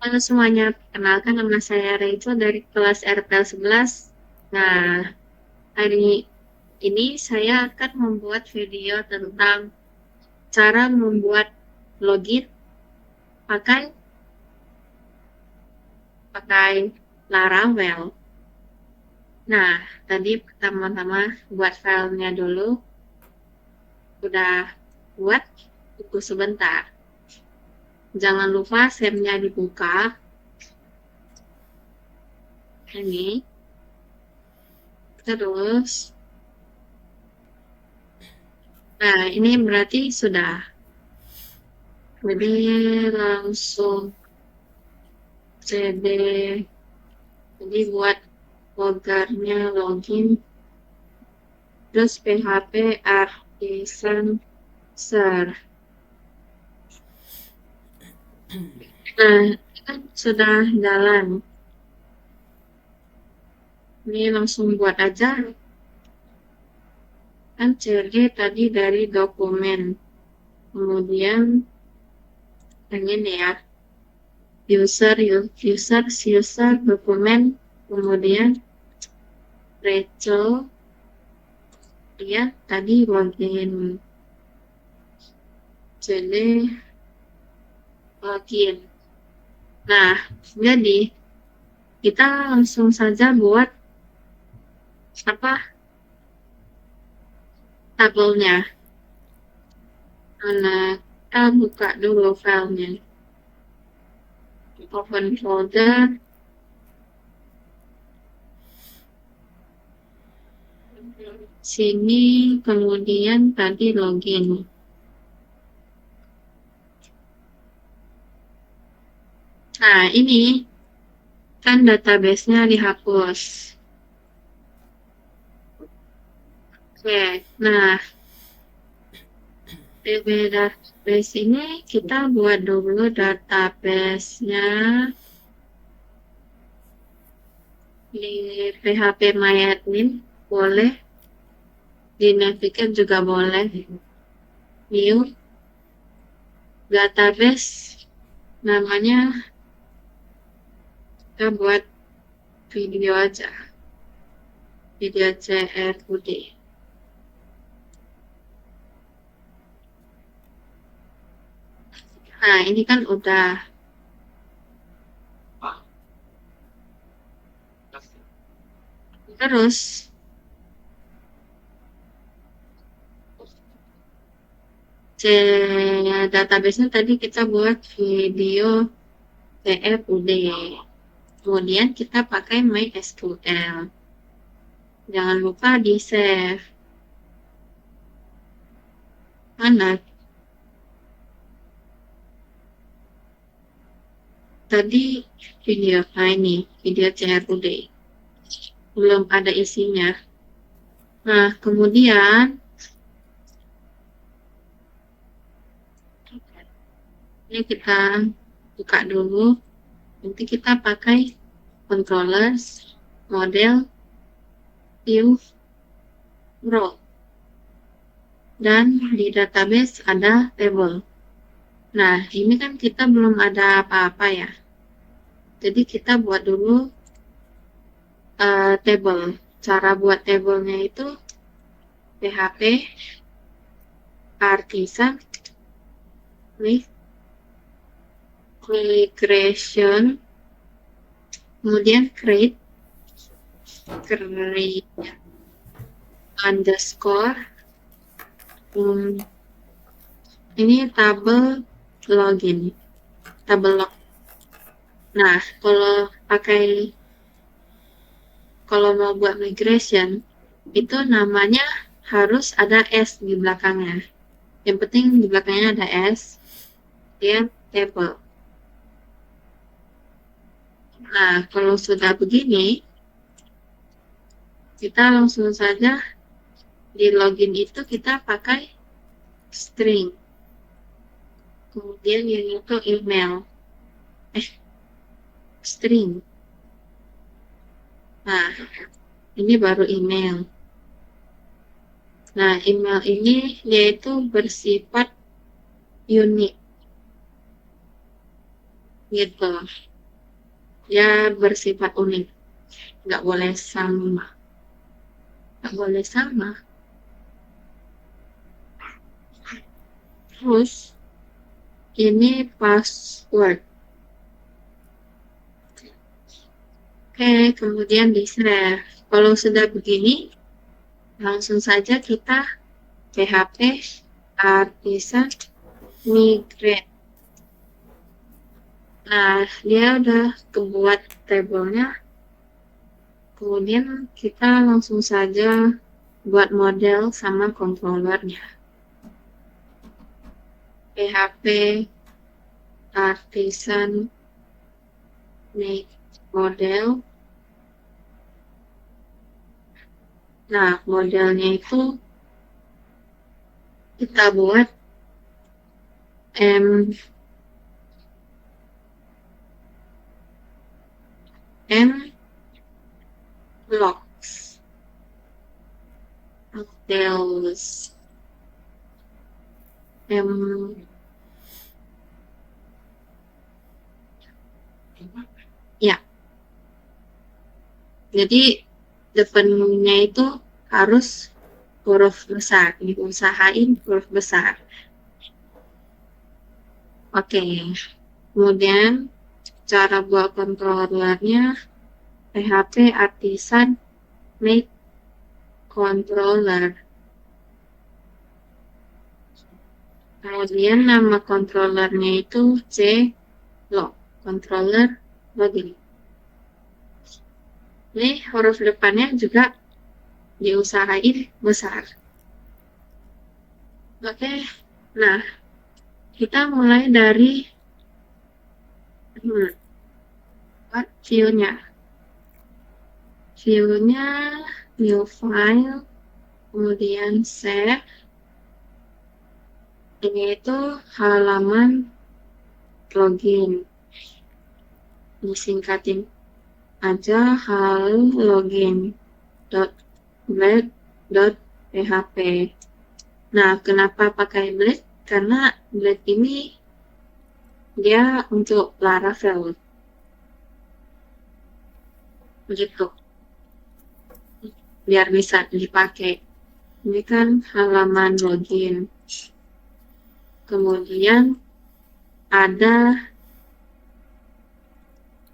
Halo semuanya, perkenalkan nama saya Rachel dari kelas RPL 11. Nah, hari ini saya akan membuat video tentang cara membuat login pakai pakai Laravel. Nah, tadi pertama-tama buat filenya dulu. Udah buat, tunggu sebentar. Jangan lupa save-nya dibuka. Ini. Terus, nah ini berarti sudah. Jadi langsung cd. Jadi buat logarnya login, terus php artisan ser. Nah, kan sudah jalan. Ini langsung buat aja. Kan cd tadi dari dokumen. Kemudian yang ini ya. User dokumen. Kemudian Rachel. Dia tadi login. Cd login. Nah, jadi kita langsung saja buat apa tabelnya. Nah, kita buka dulu filenya. Open folder. Sini, kemudian tadi login. Nah, ini kan database-nya dihapus. Oke, nah DB database ini kita buat dulu database-nya di PHP MyAdmin, boleh. Di Navigate juga boleh. New database, namanya kita buat video aja. Video CRUD. Nah, ini kan udah. Terus, database-nya tadi kita buat video CRUD. Kemudian kita pakai MySQL. Jangan lupa di-save. Mana? Tadi video, nah ini, video CRUD. Belum ada isinya. Nah, kemudian ini kita buka dulu. Nanti kita pakai controllers, model, view, row. Dan di database ada table. Nah, ini kan kita belum ada apa-apa ya. Jadi kita buat dulu table. Cara buat tablenya itu PHP artisan migration, kemudian create underscore ini tabel login, tabel log. Nah, kalau mau buat migration itu namanya harus ada S di belakangnya. Yang penting di belakangnya ada S, dia table. Nah, kalau sudah begini, kita langsung saja di login itu kita pakai string. Kemudian yang itu email. String. Nah, ini baru email. Nah, email ini yaitu bersifat unik. Gitu. Dia bersifat unik, nggak boleh sama. Nggak boleh sama. Terus, ini password. Oke, kemudian di save. Kalau sudah begini, langsung saja kita PHP artisan migrate. Nah, dia udah kebuat tabelnya. Kemudian kita langsung saja buat model sama controllernya. PHP artisan make model. Nah, modelnya itu kita buat M blocks models ya. Jadi depannya itu harus huruf besar, diusahain huruf besar. Oke, kemudian cara buat controllernya PHP artisan make controller. Kemudian nama controllernya itu clog, controller login. Ini huruf depannya juga diusahain besar. Oke, nah kita mulai dari view-nya. View-nya new file, kemudian save. Ini itu halaman login. Disingkatin aja hal login.blade.php. Nah, kenapa pakai Blade? Karena Blade ini dia untuk Laravel. Begitu. Biar bisa dipakai. Ini kan halaman login. Kemudian ada,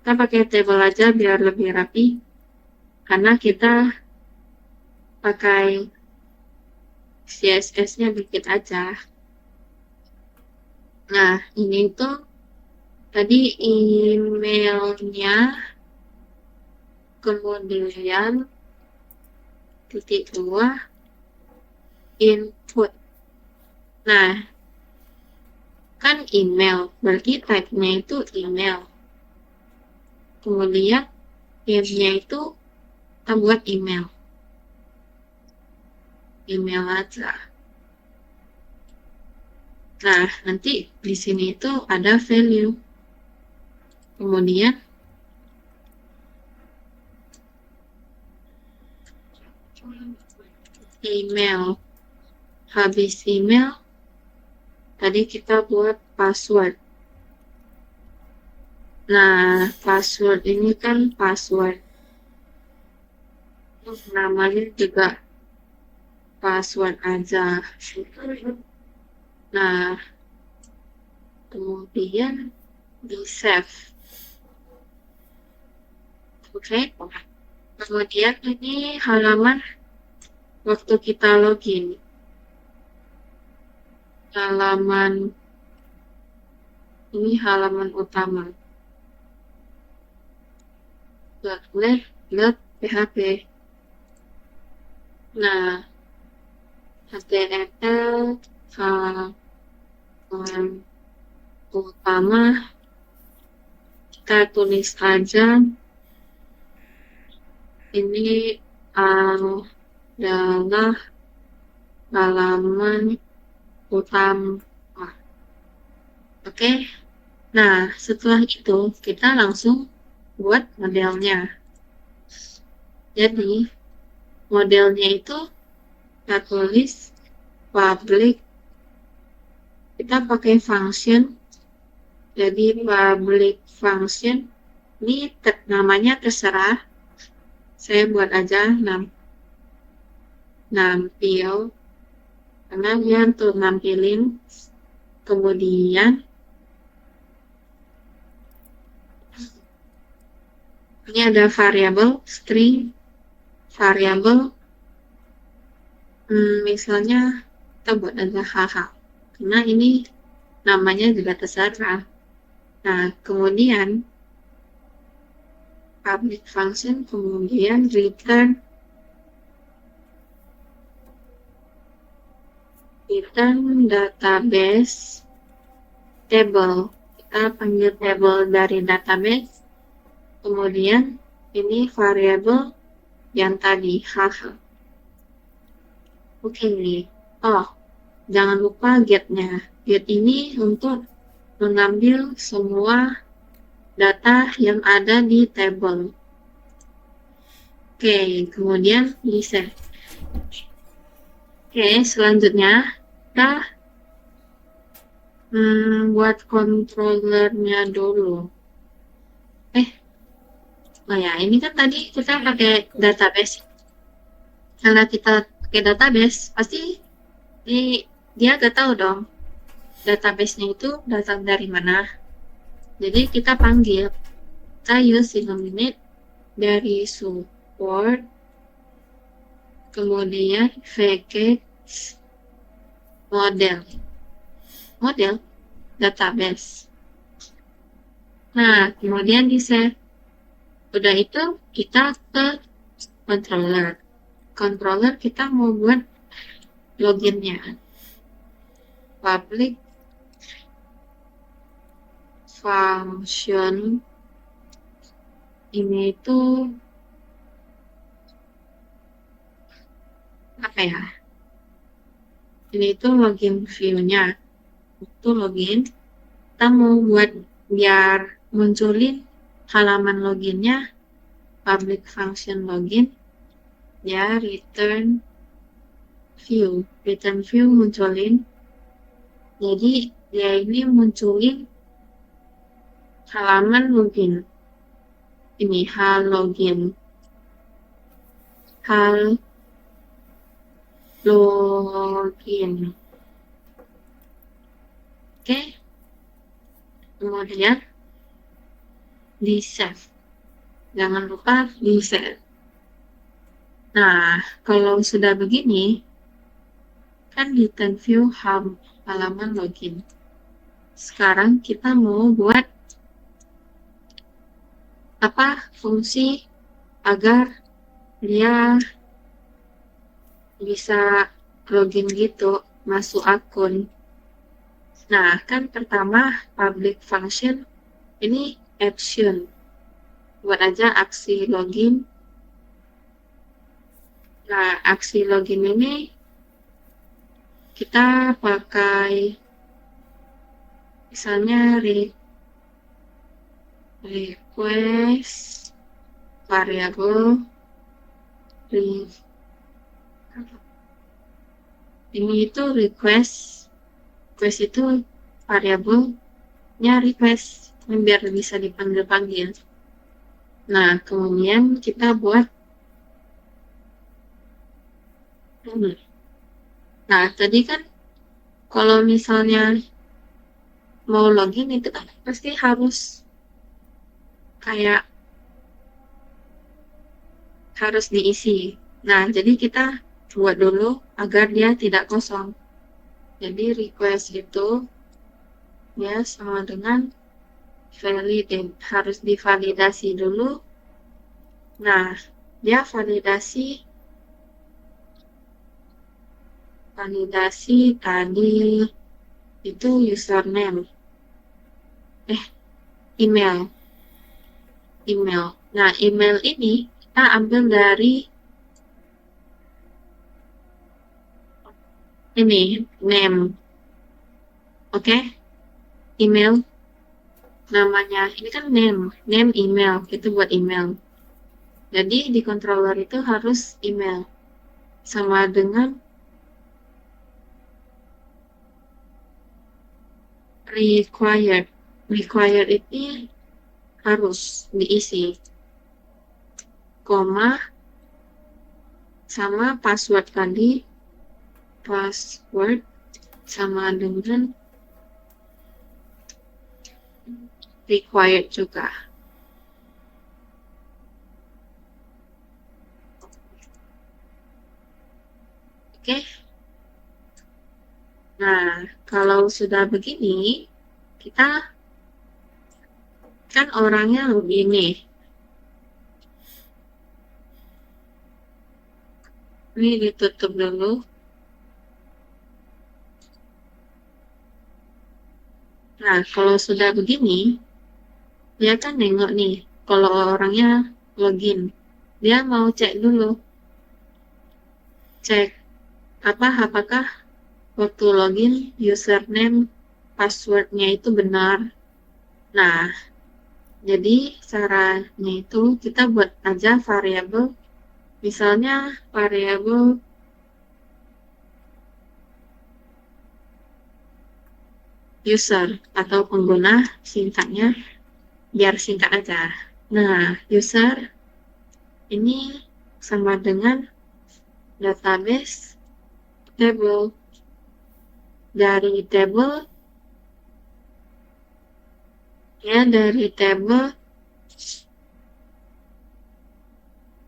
kita pakai table aja biar lebih rapi. Karena kita pakai CSS-nya dikit aja. Nah, ini tuh tadi emailnya, kemudian titik 2 input. Nah, kan email, berarti type-nya itu email. Kemudian name-nya itu kita buat email. Email aja. Nah, nanti di sini itu ada value. Kemudian email. Habis email, tadi kita buat password. Nah, password ini kan password. Namanya juga password aja. Nah, kemudian di save. Oke. Kemudian ini halaman waktu kita login. Ini halaman utama. .blade.php. Nah, HTML halaman utama kita tulis aja ini adalah halaman utama. Oke. Nah, setelah itu kita langsung buat modelnya. Jadi, modelnya itu kita tulis public. Kita pakai function. Jadi, public function Ini namanya terserah. Saya buat aja nampil karena dia untuk nampilin. Kemudian ini ada variabel string, variabel misalnya kita buat aja haha karena ini namanya juga terserah. Nah, kemudian public function, kemudian return database table. Kita panggil table dari database. Kemudian ini variabel yang tadi haha. Oke. Oh, jangan lupa get-nya. Get ini untuk mengambil semua data yang ada di table. Oke, kemudian di save. Oke, selanjutnya kita buat controllernya dulu. Oh ya, ini kan tadi kita pakai database. Karena kita pakai database, pasti dia gak tahu dong database-nya itu datang dari mana. Jadi kita panggil, kita use init dari support, kemudian package model database. Nah, kemudian di save. Udah itu kita ke controller. Controller kita mau buat loginnya. Public function ini itu apa ya? Ini itu login view-nya. Itu login. Kita mau buat biar munculin halaman loginnya public function login ya return view munculin. Jadi dia ini munculin halaman login. Ini hal login. Oke. Kemudian di save. Jangan lupa di save. Nah, kalau sudah begini, kan di turn view halaman login. Sekarang kita mau buat fungsi agar dia bisa login gitu, masuk akun. Nah, kan pertama public function ini action. Buat aja aksi login. Nah, aksi login ini kita pakai misalnya request variable ini itu request itu variabelnya request biar bisa dipanggil-panggil. Nah, kemudian kita buat nah, tadi kan kalau misalnya mau login itu kan pasti harus kayak harus diisi. Nah, jadi kita buat dulu agar dia tidak kosong. Jadi request itu ya sama dengan validate, harus divalidasi dulu. Nah, dia validasi tadi itu username email. Nah, email ini kita ambil dari ini name. Oke? Email namanya ini kan name email, itu buat email. Jadi di controller itu harus email sama dengan required ini harus diisi, koma, sama password tadi, password sama dengan required juga. Oke. Nah, kalau sudah begini, kita kan orangnya begini. Ini ditutup dulu. Nah, kalau sudah begini, dia kan nengok nih, kalau orangnya login. Dia mau cek dulu, cek apakah waktu login username passwordnya itu benar. Nah, jadi caranya itu kita buat aja variabel, misalnya variabel user atau pengguna, singkatnya biar singkat aja. Nah, user ini sama dengan database table. Dari table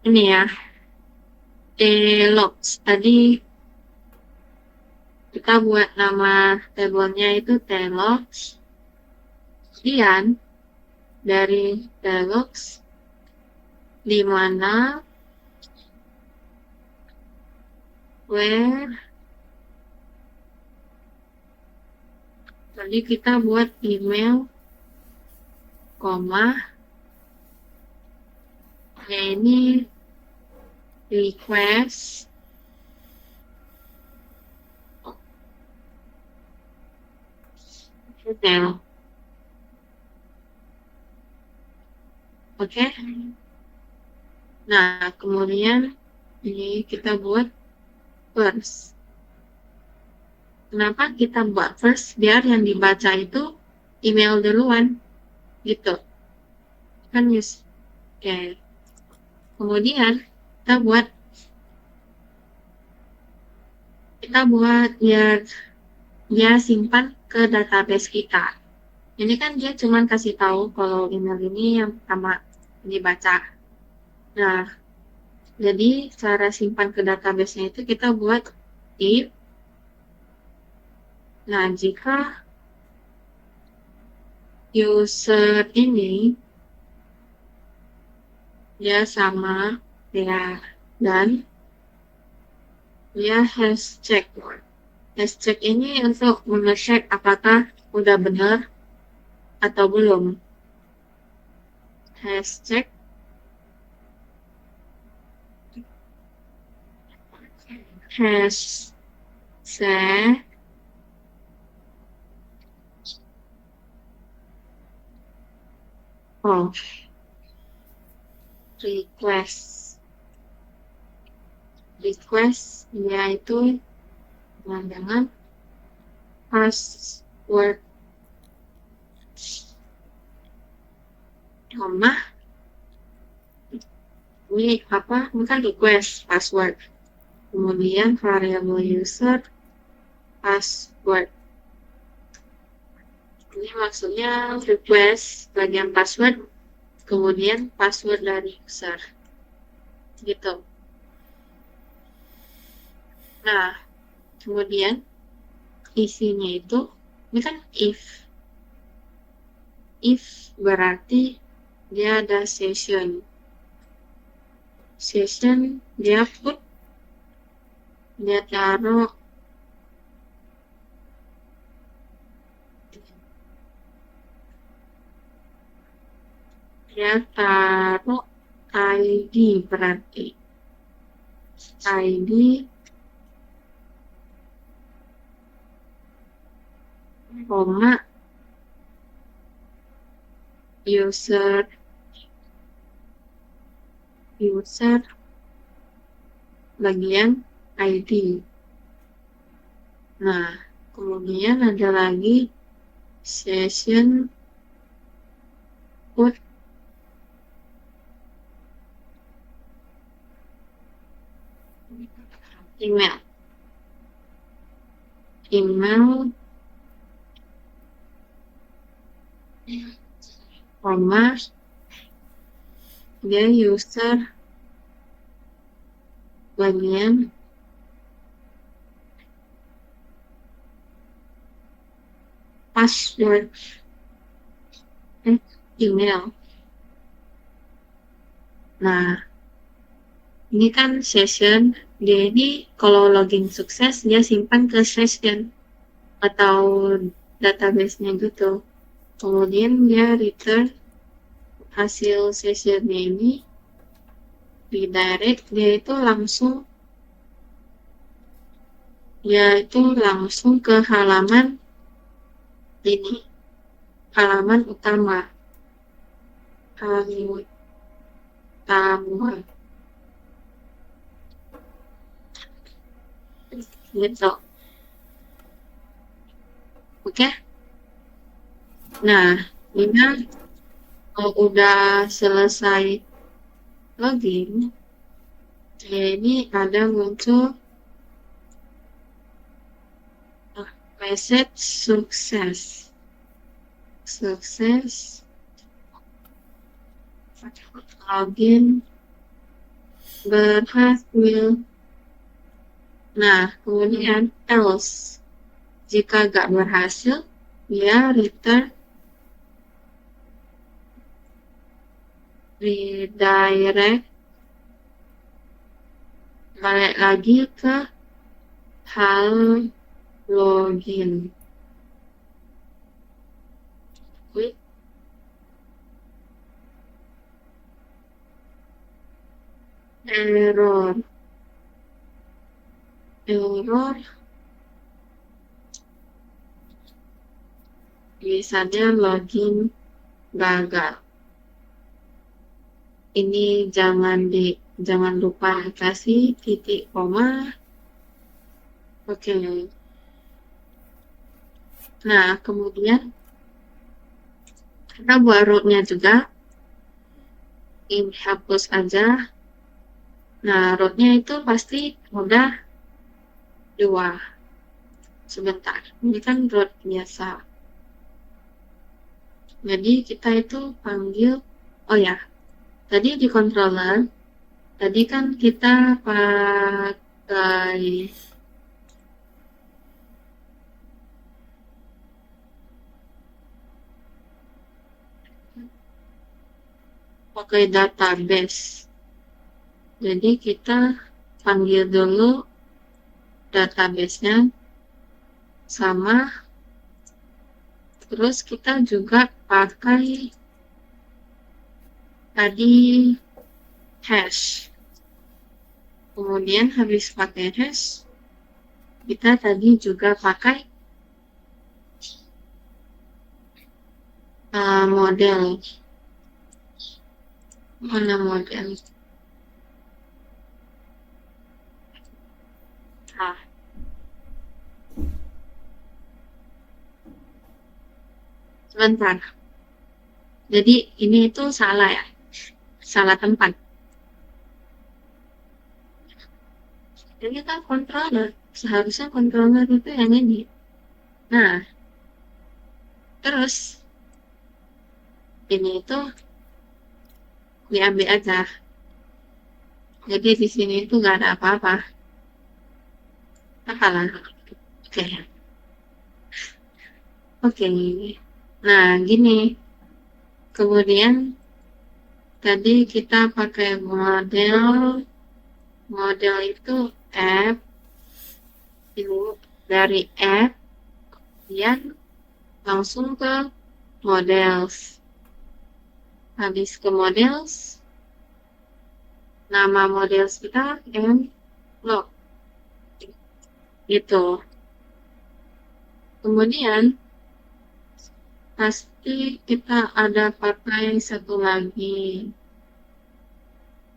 ini ya, logs. Tadi kita buat nama tabelnya itu tlogs. Kemudian dari tlogs di mana where tadi kita buat email, koma, ya ini request email. Oke. Nah, kemudian ini kita buat first. Kenapa kita buat first? Biar yang dibaca itu email duluan, gitu. Kan oke. Kemudian kita buat biar dia simpan ke database kita. Ini kan dia cuma kasih tahu kalau email ini yang pertama dibaca. Nah, jadi cara simpan ke database-nya itu kita buat if. Nah, jika user ini dia sama ya, dan dia has check. Has check ini untuk mengecek apakah udah benar atau belum. Has check has set of request yaitu dengan password, koma, ini bukan request password, kemudian variable user password. Ini maksudnya request bagian password, kemudian password dari user, gitu. Nah, kemudian isinya itu, ini kan if berarti dia ada session dia taruh ID, berarti ID koma user bagian ID. Nah, kemudian ada lagi session put email, email, koma, dia user bagian password email. Nah, ini kan session. Dia ini kalau login sukses, dia simpan ke session atau database-nya gitu. Kemudian dia return hasil sessionnya ini redirect, dia itu langsung ke halaman ini, halaman utama. Gitu. Oke. Nah, ini kalau udah selesai login, ini ada muncul message sukses. Login berhasil. Nah, kemudian else. Jika nggak berhasil, dia redirect balik lagi ke hal login. Error misalnya login gagal. Ini jangan lupa dikasih titik koma. Oke. Nah, kemudian kita buat rootnya juga. Ini hapus aja. Nah, rootnya itu pasti udah 2. Sebentar, ini kan root biasa. Jadi kita itu panggil, oh ya, tadi di controller, tadi kan kita pakai database. Jadi kita panggil dulu database-nya sama, terus kita juga pakai tadi hash. Kemudian habis pakai hash, kita tadi juga pakai model. Mana model? Sebentar. Jadi ini itu salah ya. Salah tempat. Ini kan controller. Seharusnya controller itu yang ini. Nah, terus ini itu diambil aja. Jadi di sini itu nggak ada apa-apa. Apalah. Oke. Oke. Nah, gini. Kemudian tadi kita pakai model itu app. Dari app kemudian langsung ke models. Habis ke models, nama models kita log gitu. Kemudian pasti kita ada pakai satu lagi.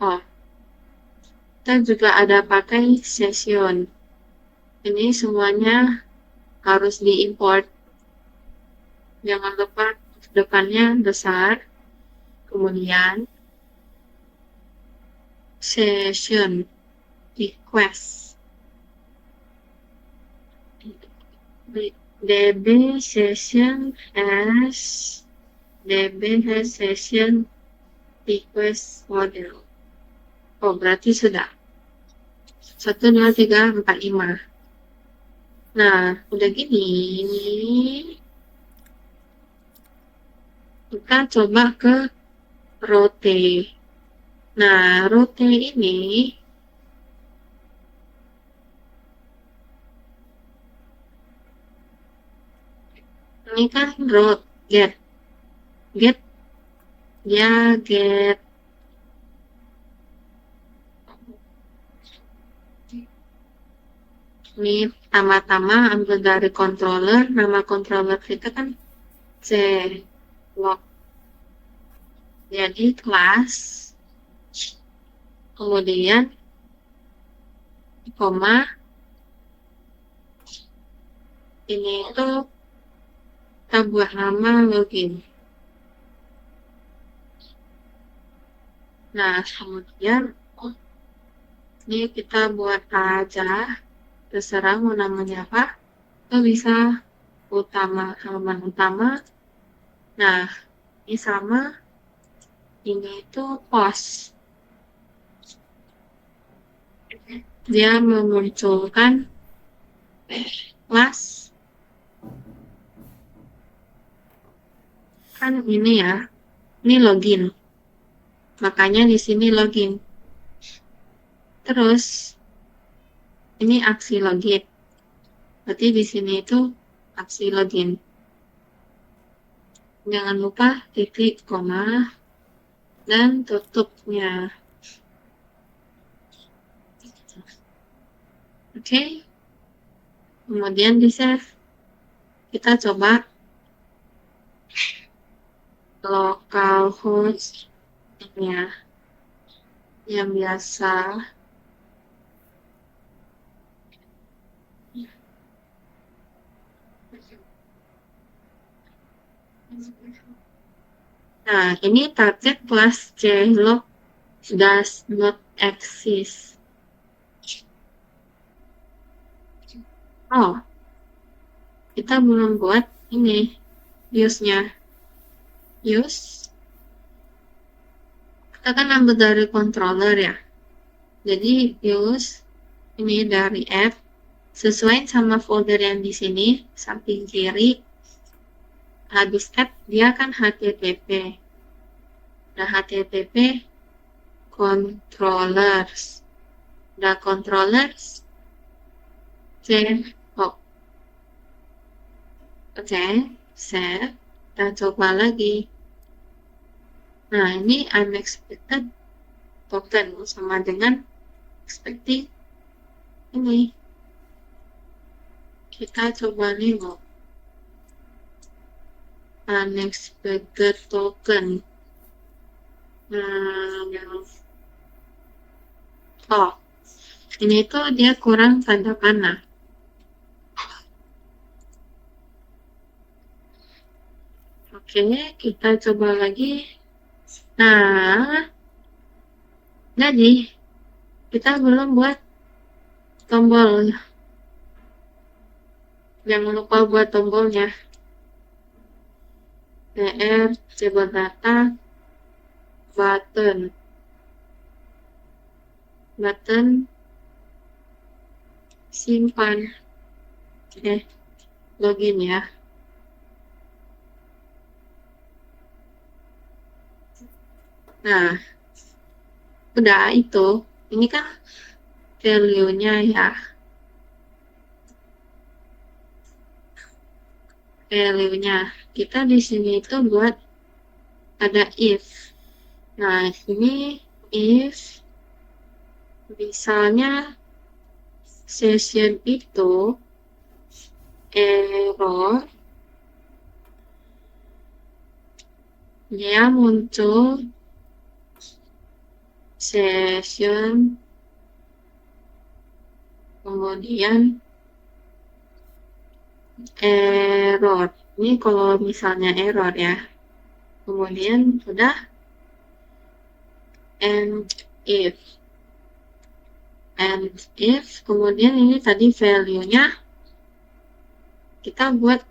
Oh, kita juga ada pakai session. Ini semuanya harus diimport. Jangan lupa depannya besar. Kemudian session request. DB session has session request model. Oh, berarti sudah. 1, 2, 3, 4, 5. Nah, udah gini. Kita coba ke rote. Nah, rote ini kan root get ya get ini tama-tama ambil dari controller, nama controller kita kan C log, jadi kelas, kemudian koma ini itu kita buat nama login. Nah, kemudian ini kita buat aja, terserah mau namanya apa, itu bisa halaman utama. Nah, ini sama, ini itu post. Dia memunculkan kelas kan ini ya, ini login, makanya di sini login. Terus ini aksi login, berarti di sini itu aksi login. Jangan lupa titik koma dan tutupnya. Oke, kemudian di save. Kita coba localhost ya, yang biasa. Nah, ini target kelas clog does not exist. Oh, kita belum buat ini use-nya. Use kita kan ambil dari controller ya, jadi use ini dari app, sesuai sama folder yang di sini samping kiri. Habis app dia kan http. Nah, http controllers. Nah, controllers oke, save. Kita coba lagi. Nah, ini unexpected token sama dengan expecting ini. Kita coba nengok unexpected token. Oh, ini tuh dia kurang tanda panah. Oke, kita coba lagi. Nah, jadi kita belum buat tombol. Jangan lupa buat tombolnya. PR, coba data, button, simpan. Login ya. Nah, udah itu. Ini kan value-nya ya. Value-nya. Kita di sini itu buat ada if. Nah, ini if misalnya session itu error, dia muncul session, kemudian error. Ini kalau misalnya error ya. Kemudian sudah and if kemudian ini tadi value-nya kita buat,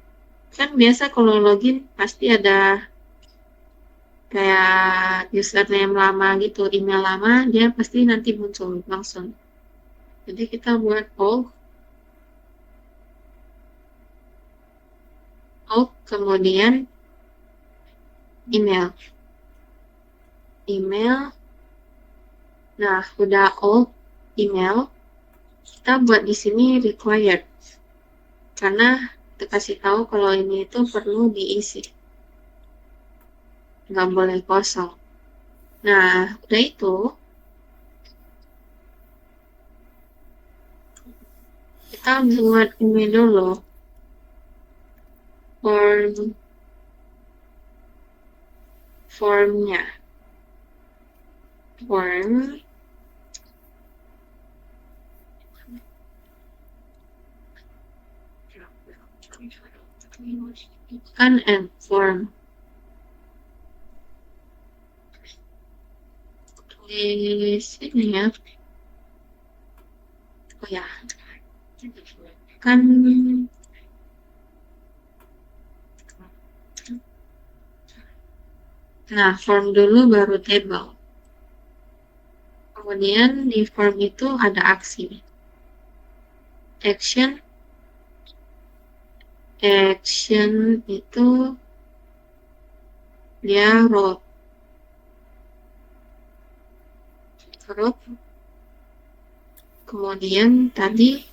kan biasa kalau login pasti ada kayak username lama gitu, email lama, dia pasti nanti muncul langsung. Jadi kita buat kemudian email. Nah, udah email, kita buat di sini required. Karena kita kasih tahu kalau ini itu perlu diisi. Nggak boleh kosong. Nah, udah itu, kita buat ini dulu. Formnya. Form. Kan and form. Di sini ya. Oh ya. Kan nah, form dulu baru table. Kemudian di form itu ada aksi. Action itu dia row. Kemudian tadi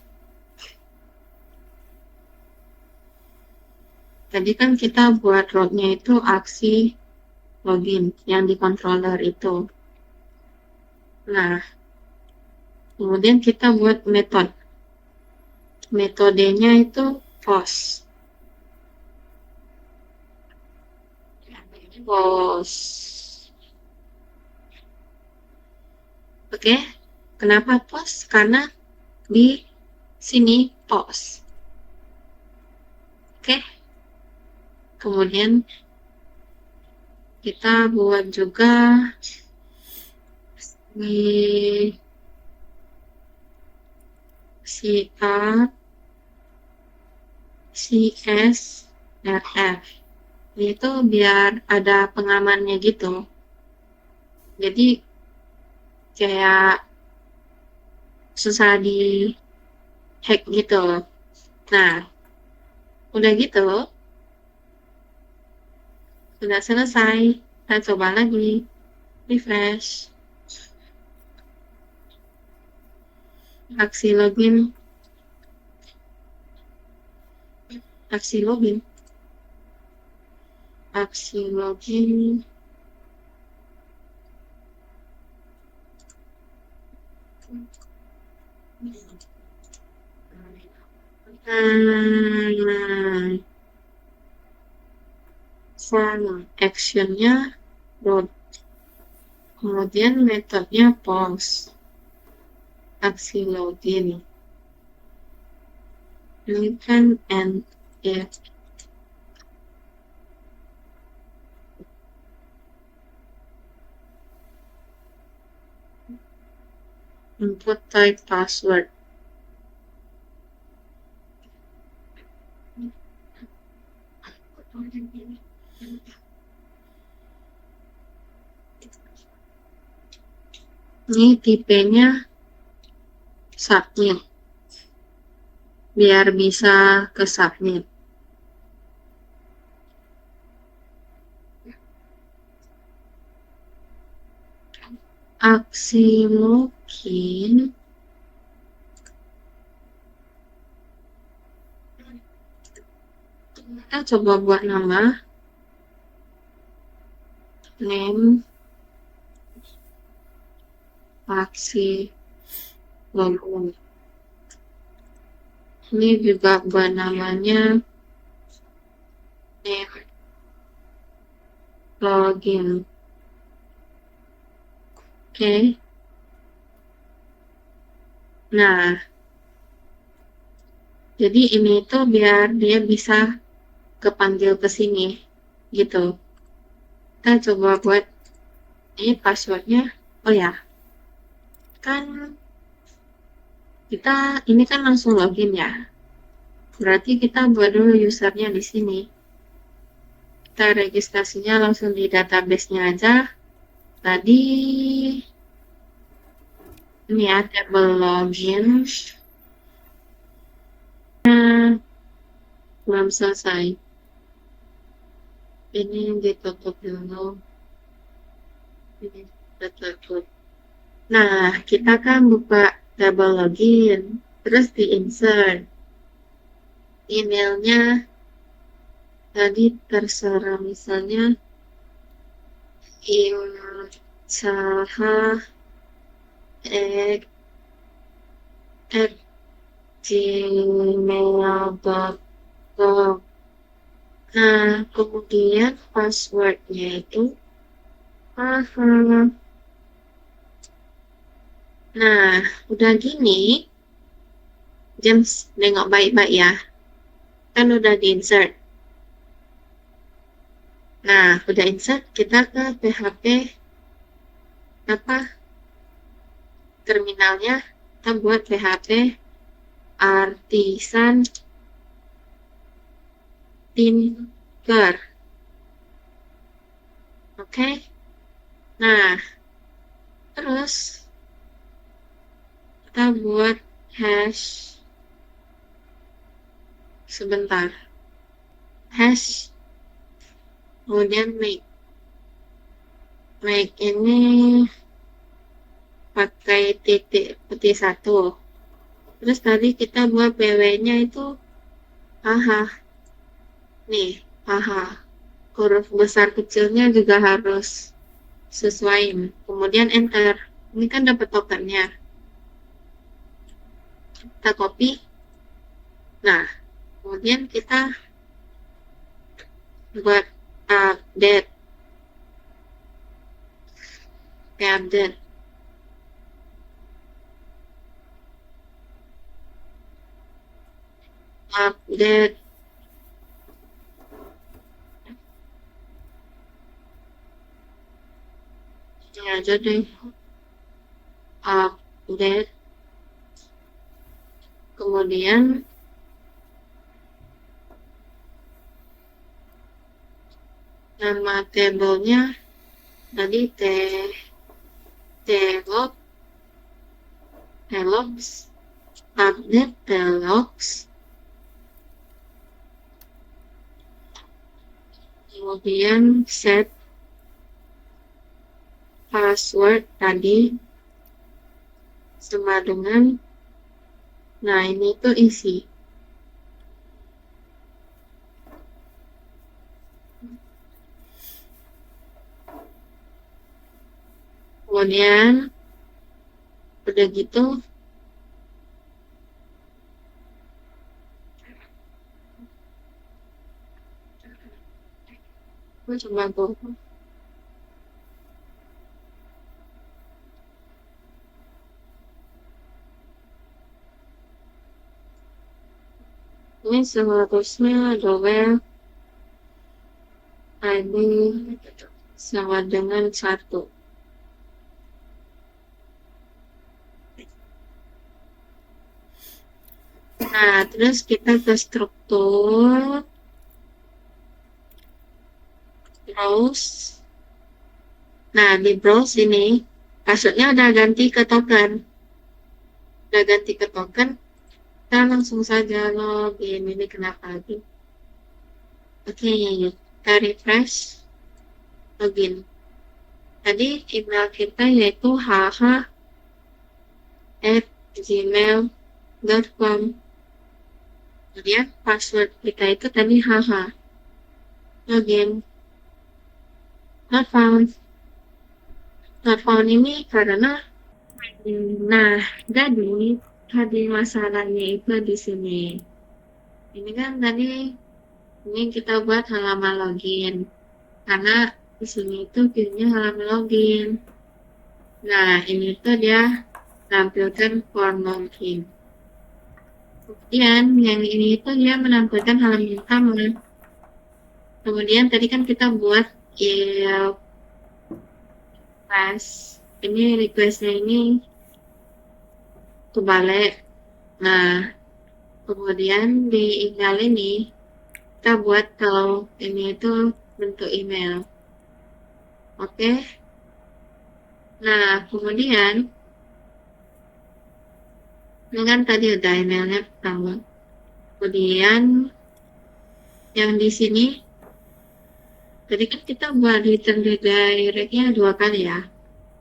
kan kita buat row-nya itu aksi login yang di controller itu. Nah, kemudian kita buat metodenya itu post. Oke, kenapa post? Karena di sini post. Oke, kemudian kita buat juga di CSRF. Itu biar ada pengamannya gitu. Jadi kayak susah di hack gitu. Nah, udah gitu, sudah selesai. Kita coba lagi, refresh. Aksi login. Form actionnya root. Kemudian metodenya post. Aksi login. Ini kan and if. Input type password. Ini tipenya submit. Biar bisa ke submit. Aksi login. Kita coba buat nama. Name. Aksi login. Ini juga buat namanya name login. Oke. Nah, jadi ini tuh biar dia bisa kepanggil ke sini gitu. Kita coba buat ini passwordnya. Oh ya, kan kita ini kan langsung login ya. Berarti kita buat dulu usernya di sini. Kita registrasinya langsung di database-nya aja. Tadi ini ya, table login. Nah, belum selesai. Ini ditutup dulu. Ini ditutup. Nah, kita kan buka table login. Terus di insert. Emailnya tadi terserah misalnya imsaha@gmail.com. Nah, kemudian passwordnya itu Nah, udah gini, James nengok baik-baik ya. Kan udah di-insert. Nah, udah insert, kita ke PHP apa? Terminalnya, kita buat PHP Artisan Tinker. Oke? Nah, terus kita buat hash sebentar. Hash kemudian make ini pakai titik putih 1. Terus tadi kita buat pw-nya itu nih huruf besar kecilnya juga harus sesuai. Kemudian enter. Ini kan dapat tokennya. Kita copy. Nah, kemudian kita buat update. Update. Update. Ya, jadi update. Kemudian nama tabelnya tadi logs update logs. Kemudian set password tadi sama dengan ini tuh isi. Kemudian udah gitu aku coba ini seharusnya domain ID sama dengan 1. Nah, terus kita ke struktur browse. Nah, di browse ini passwordnya udah ganti ke token. Kita langsung saja login. Ini kenapa lagi? Oke, kita refresh login. Tadi email kita yaitu hh@gmail.com. Kemudian password kita itu tadi login. Not found ini karena jadi tadi masalahnya itu di sini. Ini kan tadi ini kita buat halaman login. Karena di sini itu pilihnya halaman login. Nah, ini tuh dia tampilkan form login. Kemudian yang ini itu dia menampilkan halaman utama. Kemudian tadi kan kita buat requestnya ini kebalik. Nah, Kemudian di email ini kita buat kalau ini itu bentuk email. Oke. Nah, kemudian ini kan tadi udah emailnya pertama. Kemudian yang di sini tadi kan kita buat return redirect-nya 2 kali ya.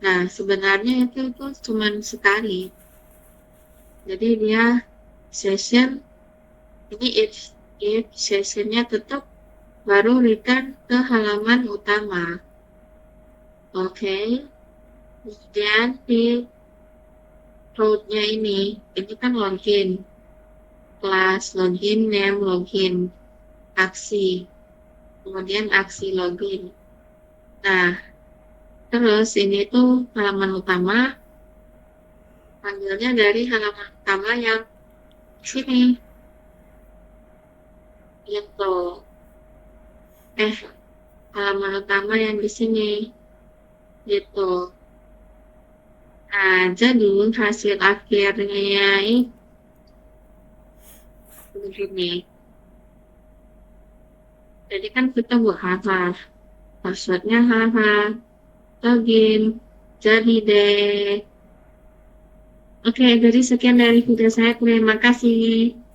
Nah, sebenarnya itu cuma sekali. Jadi dia session ini if sessionnya tutup baru return ke halaman utama. Oke. Kemudian di root-nya ini kan login, kelas, login, name, login, aksi, kemudian aksi login. Nah, terus ini tuh halaman utama, panggilnya dari halaman utama yang sini, gitu. Halaman utama yang di sini, gitu. Nah, jadi hasil akhirnya ini begini. Jadi kan kita buat hafal, passwordnya hafal, login, jadi deh. Oke, jadi sekian dari video saya. Terima kasih.